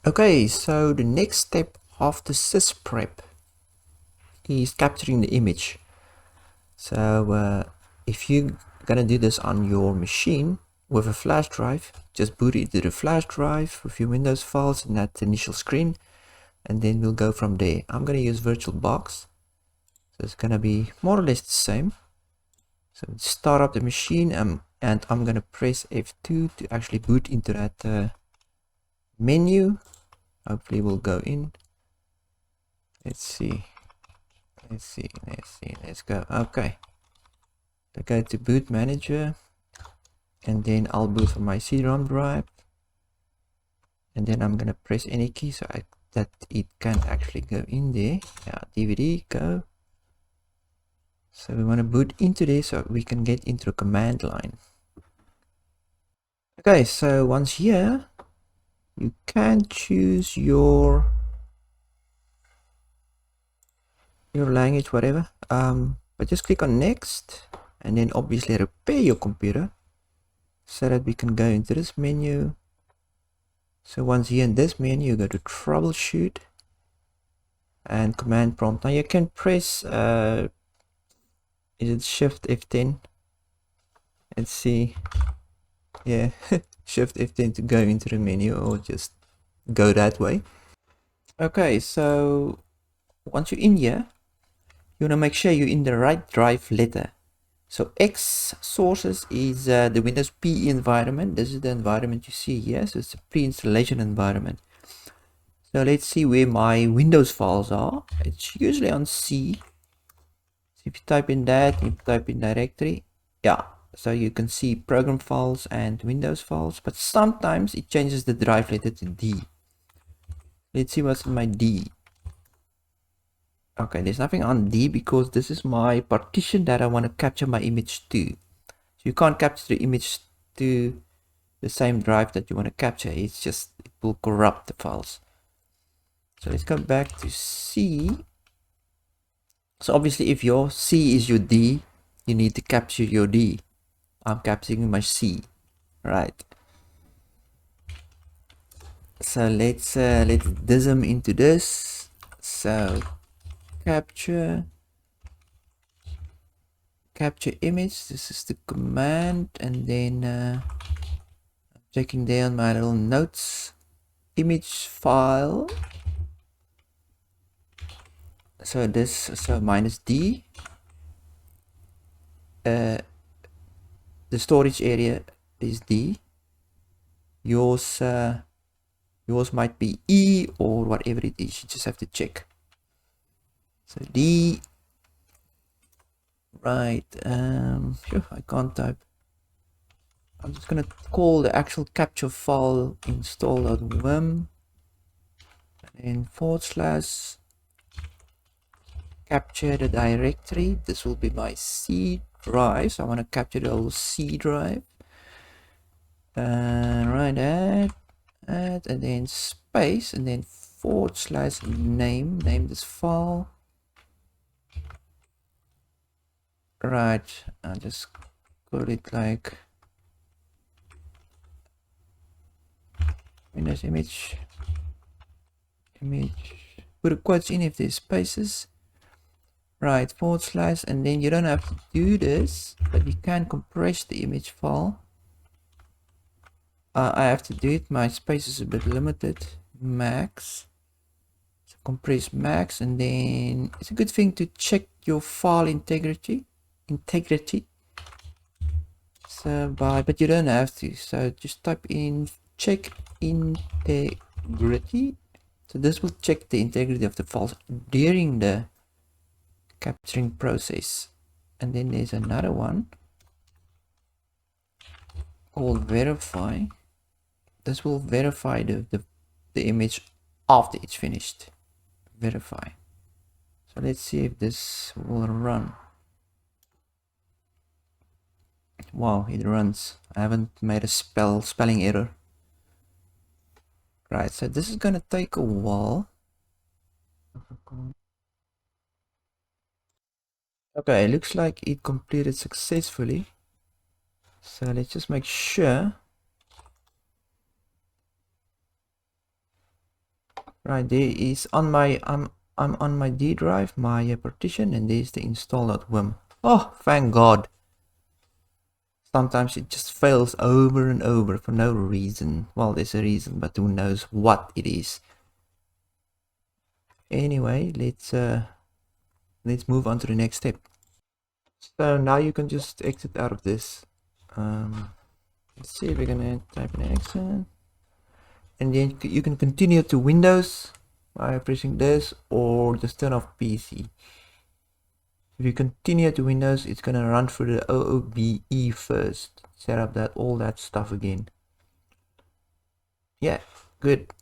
Okay, so the next step of the sysprep is capturing the image. So if you're gonna do this on your machine with a flash drive, just boot it to the flash drive with your Windows files in that initial screen, and then we'll go from there. I'm gonna use VirtualBox, so it's gonna be more or less the same. So start up the machine, and I'm gonna press F2 to actually boot into that menu. Hopefully we'll go in. Let's see, let's go. Okay, I go to boot manager, and then I'll boot from my CD-ROM drive, and then I'm gonna press any key so that it can actually go in there. Yeah, DVD, go. So we want to boot into there so we can get into the command line. Okay, so once here, you can choose your language, whatever. But just click on next, and then obviously repair your computer so that we can go into this menu. So once here in this menu, you go to troubleshoot and command prompt. Now you can press is it shift F10? Let's see. Yeah, shift F10 to go into the menu, or just go that way. Okay, so once you're in here, you want to make sure you're in the right drive letter. So X sources is the Windows PE environment. This is the environment you see here. So it's a pre-installation environment. So let's see where my Windows files are. It's usually on C. So if you type in that, you type in directory. Yeah, so you can see program files and Windows files. But sometimes it changes the drive letter to D. Let's see what's in my D. Okay, there's nothing on D because this is my partition that I want to capture my image to. So you can't capture the image to the same drive that you want to capture. It's just, it will corrupt the files. So let's go back to C. So obviously if your C is your D, you need to capture your D. I'm capturing my C, right? So let's Dism into this. So capture image, this is the command, and then I'm checking down my little notes, image file. So this, so minus D, the storage area is D. Yours might be E or whatever it is, you just have to check. So D, right, sure, I can't type. I'm just gonna call the actual capture file install.wim, and then / capture the directory. This will be my C drive, so I want to capture the whole C drive. Right, add, and then space, and then / name this file. Right, I'll just call it like Windows image, put a quotes in if there's spaces. Right, / and then you don't have to do this, but you can compress the image file. I have to do it, my space is a bit limited. Max, so compress max, and then it's a good thing to check your file integrity. So but you don't have to, so just type in check integrity. So this will check the integrity of the files during the capturing process. And then there's another one called verify. This will verify the image after it's finished. Verify. So let's see if this will run. Wow, it runs. I haven't made a spelling error. Right, so this is gonna take a while. Okay, it looks like it completed successfully. So let's just make sure. Right, there is on my I'm on my D drive, my partition, and there's the install.wim. Oh, thank God. Sometimes it just fails over and over for no reason. Well, there's a reason, but who knows what it is. Anyway, let's move on to the next step. So now you can just exit out of this. Let's see if we're gonna type in exit, and then you can continue to Windows by pressing this, or just turn off PC. If you continue to Windows, it's gonna run through the OOBE first, set up all that stuff again. Yeah, good.